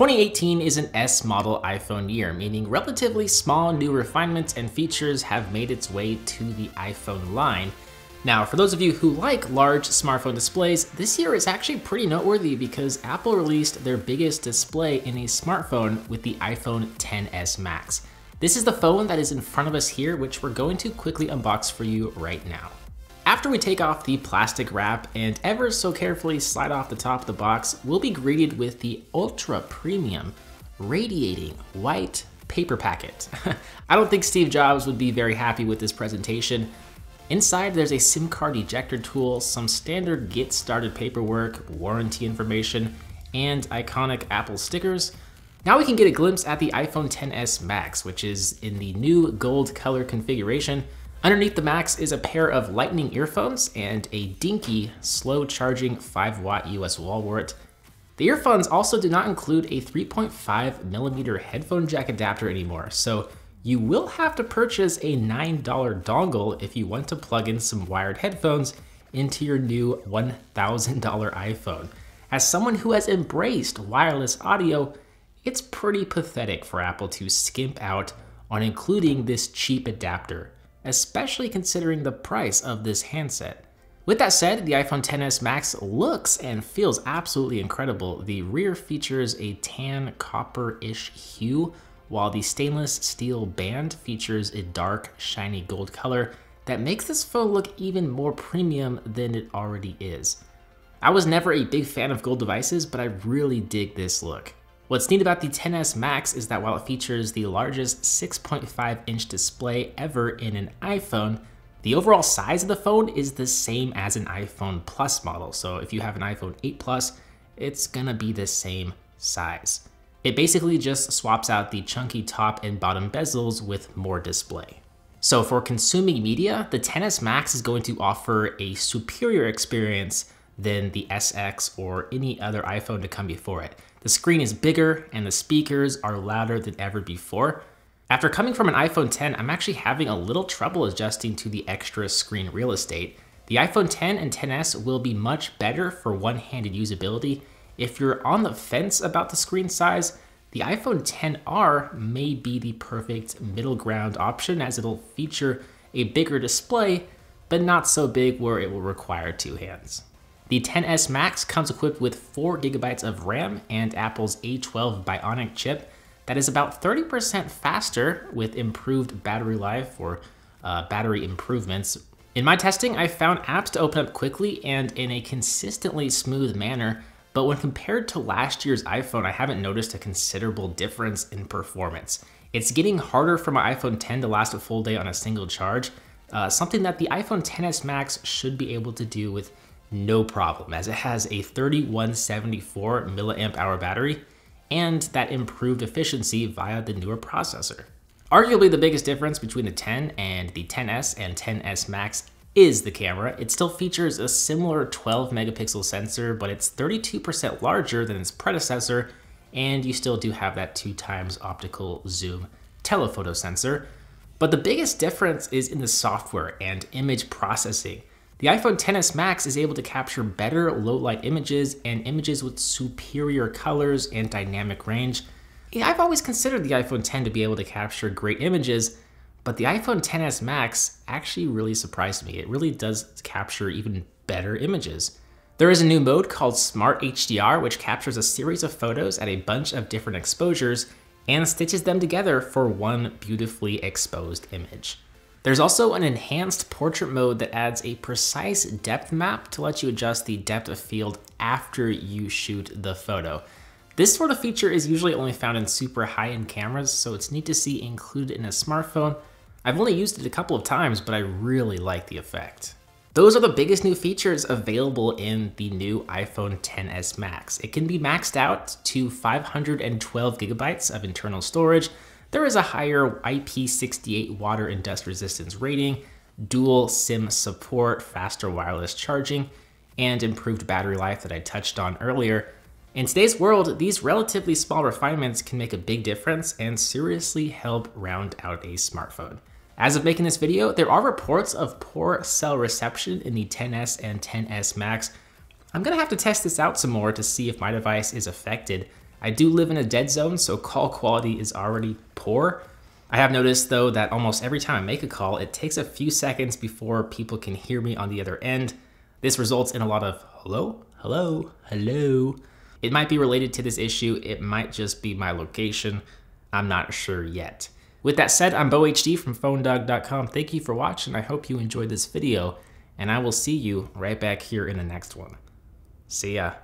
2018 is an S model iPhone year, meaning relatively small new refinements and features have made its way to the iPhone line. Now, for those of you who like large smartphone displays, this year is actually pretty noteworthy because Apple released their biggest display in a smartphone with the iPhone XS Max. This is the phone that is in front of us here, which we're going to quickly unbox for you right now. After we take off the plastic wrap and ever so carefully slide off the top of the box, we'll be greeted with the ultra premium, radiating white paper packet. I don't think Steve Jobs would be very happy with this presentation. Inside, there's a SIM card ejector tool, some standard get started paperwork, warranty information, and iconic Apple stickers. Now we can get a glimpse at the iPhone XS Max, which is in the new gold color configuration. Underneath the Max is a pair of lightning earphones and a dinky, slow charging 5-watt US wall wart. The earphones also do not include a 3.5mm headphone jack adapter anymore, so you will have to purchase a $9 dongle if you want to plug in some wired headphones into your new $1,000 iPhone. As someone who has embraced wireless audio, it's pretty pathetic for Apple to skimp out on including this cheap adapter, especially considering the price of this handset. With that said, the iPhone XS Max looks and feels absolutely incredible. The rear features a tan copper-ish hue, while the stainless steel band features a dark, shiny gold color that makes this phone look even more premium than it already is. I was never a big fan of gold devices, but I really dig this look. What's neat about the XS Max is that while it features the largest 6.5-inch display ever in an iPhone, the overall size of the phone is the same as an iPhone Plus model. So if you have an iPhone 8 Plus, it's gonna be the same size. It basically just swaps out the chunky top and bottom bezels with more display. So for consuming media, the XS Max is going to offer a superior experience than the SX or any other iPhone to come before it. The screen is bigger and the speakers are louder than ever before. After coming from an iPhone X, I'm actually having a little trouble adjusting to the extra screen real estate. The iPhone X and XS will be much better for one-handed usability. If you're on the fence about the screen size, the iPhone XR may be the perfect middle ground option, as it'll feature a bigger display, but not so big where it will require two hands. The XS Max comes equipped with 4 GB of RAM and Apple's A12 Bionic chip that is about 30% faster with improved battery life or battery improvements. In my testing, I found apps to open up quickly and in a consistently smooth manner, but when compared to last year's iPhone, I haven't noticed a considerable difference in performance. It's getting harder for my iPhone X to last a full day on a single charge, something that the iPhone XS Max should be able to do with no problem, as it has a 3174 milliamp hour battery and that improved efficiency via the newer processor. Arguably the biggest difference between the X and the XS and XS Max is the camera. It still features a similar 12 megapixel sensor, but it's 32% larger than its predecessor, and you still do have that 2x optical zoom telephoto sensor. But the biggest difference is in the software and image processing. The iPhone XS Max is able to capture better low-light images and images with superior colors and dynamic range. I've always considered the iPhone X to be able to capture great images, but the iPhone XS Max actually really surprised me. It really does capture even better images. There is a new mode called Smart HDR, which captures a series of photos at a bunch of different exposures and stitches them together for one beautifully exposed image. There's also an enhanced portrait mode that adds a precise depth map to let you adjust the depth of field after you shoot the photo. This sort of feature is usually only found in super high-end cameras, so it's neat to see included in a smartphone. I've only used it a couple of times, but I really like the effect. Those are the biggest new features available in the new iPhone XS Max. It can be maxed out to 512 gigabytes of internal storage. There is a higher IP68 water and dust resistance rating, dual SIM support, faster wireless charging, and improved battery life that I touched on earlier. In today's world, these relatively small refinements can make a big difference and seriously help round out a smartphone. As of making this video, there are reports of poor cell reception in the XS and XS Max. I'm gonna have to test this out some more to see if my device is affected. I do live in a dead zone, so call quality is already poor. I have noticed though that almost every time I make a call, it takes a few seconds before people can hear me on the other end. This results in a lot of hello, hello, hello. It might be related to this issue. It might just be my location. I'm not sure yet. With that said, I'm BoHD from PhoneDog.com. Thank you for watching. I hope you enjoyed this video, and I will see you right back here in the next one. See ya.